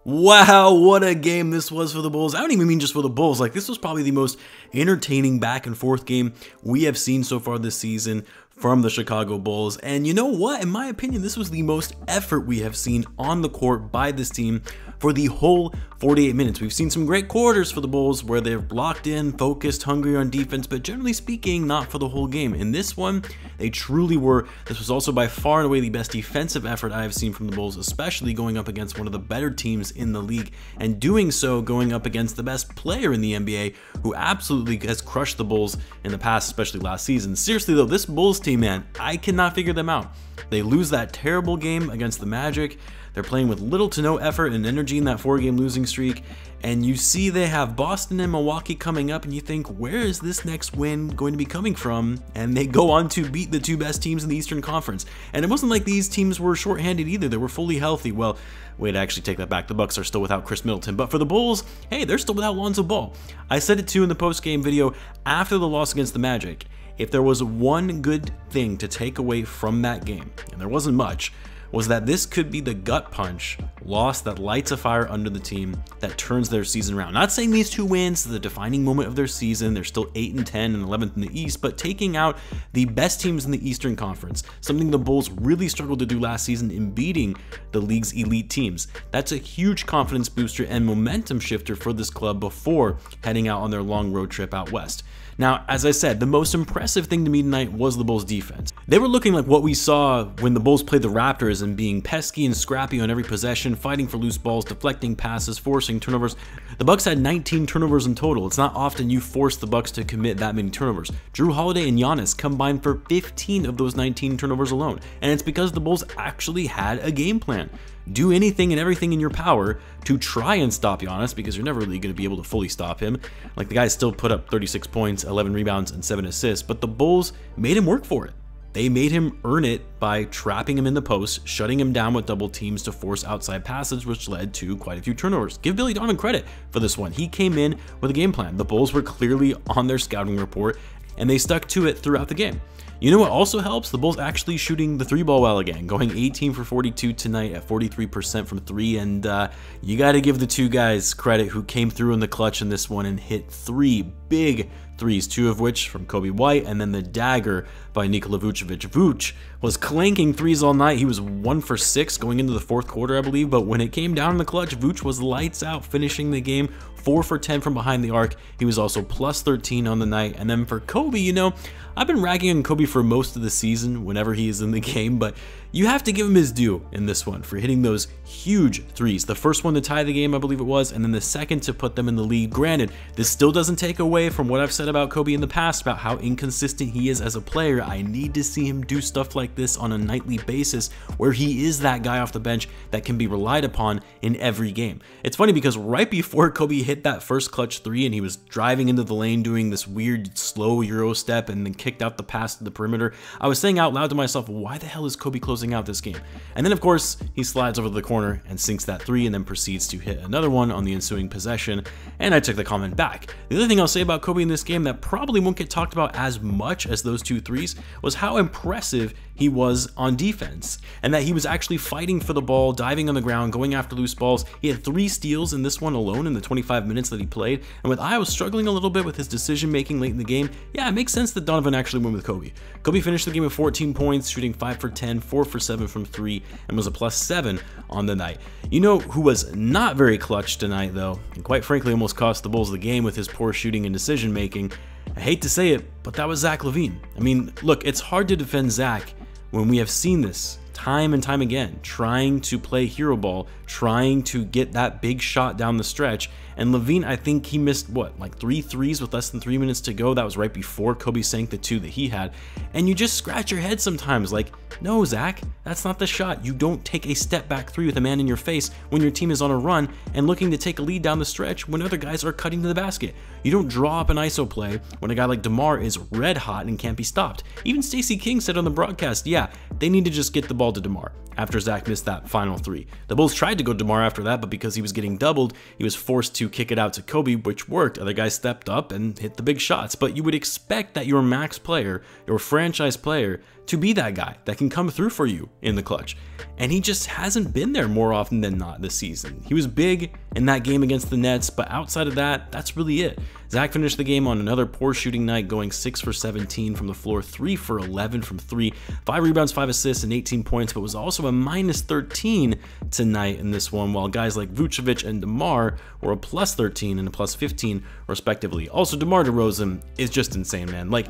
Wow, what a game this was for the Bulls. I don't even mean just for the Bulls. Like, this was probably the most entertaining back and forth game we have seen so far this season from the Chicago Bulls. And you know what? In my opinion, this was the most effort we have seen on the court by this team for the whole 48 minutes. We've seen some great quarters for the Bulls where they're locked in, focused, hungry on defense, but generally speaking, not for the whole game. In this one, they truly were. This was also by far and away the best defensive effort I have seen from the Bulls, especially going up against one of the better teams in the league, and doing so going up against the best player in the NBA, who absolutely has crushed the Bulls in the past, especially last season. Seriously though, this Bulls team, man, I cannot figure them out. They lose that terrible game against the Magic. They're playing with little to no effort and energy in that 4-game losing streak, and you see they have Boston and Milwaukee coming up, and you think, where is this next win going to be coming from? And they go on to beat the two best teams in the Eastern Conference. And it wasn't like these teams were shorthanded either. They were fully healthy. Well, wait, I actually take that back. The Bucks are still without Chris Middleton, but for the Bulls, hey, they're still without Lonzo Ball. I said it too in the post-game video after the loss against the Magic. If there was one good thing to take away from that game, and there wasn't much, was that this could be the gut punch loss that lights a fire under the team that turns their season around. Not saying these two wins is the defining moment of their season. They're still 8-10 and 11th in the East, but taking out the best teams in the Eastern Conference, something the Bulls really struggled to do last season in beating the league's elite teams. That's a huge confidence booster and momentum shifter for this club before heading out on their long road trip out west. Now, as I said, the most impressive thing to me tonight was the Bulls' defense. They were looking like what we saw when the Bulls played the Raptors and being pesky and scrappy on every possession, fighting for loose balls, deflecting passes, forcing turnovers. The Bucks had 19 turnovers in total. It's not often you force the Bucks to commit that many turnovers. Jrue Holiday and Giannis combined for 15 of those 19 turnovers alone, and it's because the Bulls actually had a game plan. Do anything and everything in your power to try and stop Giannis, because you're never really going to be able to fully stop him. Like, the guy still put up 36 points, 11 rebounds, and 7 assists, but the Bulls made him work for it. They made him earn it by trapping him in the post, shutting him down with double teams to force outside passes, which led to quite a few turnovers. Give Billy Donovan credit for this one. He came in with a game plan. The Bulls were clearly on their scouting report, and they stuck to it throughout the game. You know what also helps? The Bulls actually shooting the 3-ball well again, going 18 for 42 tonight at 43% from 3, and you got to give the two guys credit who came through in the clutch in this one and hit 3 big threes, 2 of which from Coby White, and then the dagger by Nikola Vucevic. Vuce was clanking threes all night. He was 1 for 6 going into the 4th quarter, I believe, but when it came down in the clutch, Vuce was lights out, finishing the game 4 for 10 from behind the arc. He was also plus 13 on the night. And then for Coby, you know, I've been ragging on Coby for most of the season whenever he is in the game, but you have to give him his due in this one for hitting those huge threes. The first one to tie the game, I believe it was, and then the second to put them in the lead. Granted, this still doesn't take away from what I've said about Coby in the past about how inconsistent he is as a player. I need to see him do stuff like this on a nightly basis where he is that guy off the bench that can be relied upon in every game. It's funny because right before Coby hit that first clutch 3 and he was driving into the lane doing this weird slow Euro step and then kicked out the pass to the perimeter, I was saying out loud to myself, why the hell is Coby closing out this game? And then of course he slides over to the corner and sinks that 3 and then proceeds to hit another one on the ensuing possession, and I took the comment back. The other thing I'll say about Coby in this game that probably won't get talked about as much as those 2 threes was how impressive he was on defense, and that he was actually fighting for the ball, diving on the ground, going after loose balls. He had 3 steals in this one alone in the 25 minutes that he played, and with Iowa struggling a little bit with his decision making late in the game, yeah, it makes sense that Donovan actually went with Coby. Coby finished the game with 14 points, shooting 5 for 10, 4 for 7 from 3, and was a plus 7 on the night. You know who was not very clutch tonight though, and quite frankly almost cost the Bulls the game with his poor shooting and decision making? I hate to say it, but that was Zach Lavine. I mean, look, it's hard to defend Zach when we have seen this time and time again, trying to play hero ball, trying to get that big shot down the stretch. And Lavine, I think he missed, what, like 3 threes with less than 3 minutes to go. That was right before Coby sank the 2 that he had. And you just scratch your head sometimes like, no, Zach, that's not the shot. You don't take a step back 3 with a man in your face when your team is on a run and looking to take a lead down the stretch when other guys are cutting to the basket. You don't draw up an ISO play when a guy like DeMar is red hot and can't be stopped. Even Stacey King said on the broadcast, yeah, they need to just get the ball to DeMar after Zach missed that final 3. The Bulls tried to go DeMar after that, but because he was getting doubled, he was forced to kick it out to Coby, which worked. Other guys stepped up and hit the big shots, but you would expect that your max player, your franchise player, to be that guy that can come through for you in the clutch. And he just hasn't been there more often than not this season. He was big in that game against the Nets, but outside of that, that's really it. Zach finished the game on another poor shooting night, going 6 for 17 from the floor, 3 for 11 from 3, 5 rebounds, 5 assists, and 18 points, but was also a minus 13 tonight in this one, while guys like Vucevic and DeMar were a plus 13 and a plus 15 respectively. Also, DeMar DeRozan is just insane, man. Like,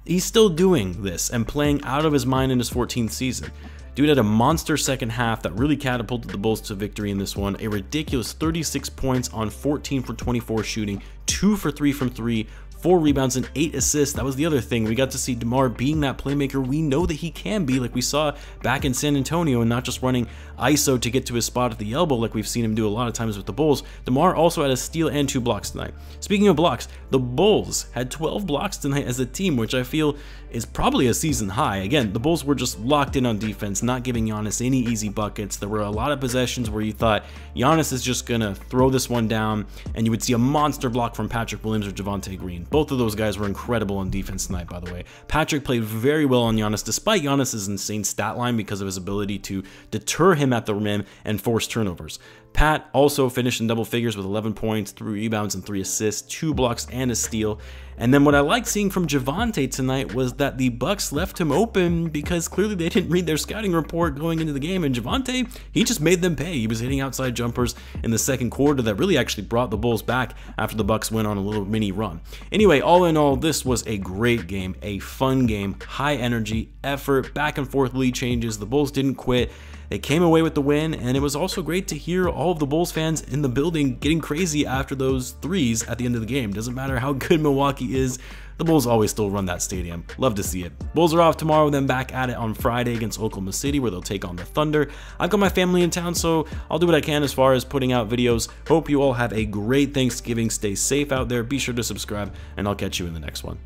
he's still doing this and playing out of his mind in his 14th season. Dude had a monster second half that really catapulted the Bulls to victory in this one. A ridiculous 36 points on 14 for 24 shooting, 2 for 3 from 3, 4 rebounds and 8 assists. That was the other thing. We got to see DeMar being that playmaker we know that he can be, like we saw back in San Antonio, and not just running ISO to get to his spot at the elbow like we've seen him do a lot of times with the Bulls. DeMar also had a steal and 2 blocks tonight. Speaking of blocks, the Bulls had 12 blocks tonight as a team, which I feel is probably a season high. Again, the Bulls were just locked in on defense, not giving Giannis any easy buckets. There were a lot of possessions where you thought Giannis is just gonna throw this one down, and you would see a monster block from Patrick Williams or Javonte Green. Both of those guys were incredible on defense tonight, by the way. Patrick played very well on Giannis, despite Giannis's insane stat line because of his ability to deter him at the rim and force turnovers. Pat also finished in double figures with 11 points, 3 rebounds, and 3 assists, 2 blocks, and a steal. And then what I liked seeing from Javonte tonight was that the Bucks left him open because clearly they didn't read their scouting report going into the game, and Javonte, he just made them pay. He was hitting outside jumpers in the second quarter that really actually brought the Bulls back after the Bucks went on a little mini run. Anyway, all in all, this was a great game, a fun game, high energy, effort, back and forth lead changes. The Bulls didn't quit. They came away with the win, and it was also great to hear all of the Bulls fans in the building getting crazy after those threes at the end of the game. Doesn't matter how good Milwaukee is, the Bulls always still run that stadium. Love to see it. Bulls are off tomorrow, then back at it on Friday against Oklahoma City, where they'll take on the Thunder. I've got my family in town, so I'll do what I can as far as putting out videos. Hope you all have a great Thanksgiving. Stay safe out there. Be sure to subscribe, and I'll catch you in the next one.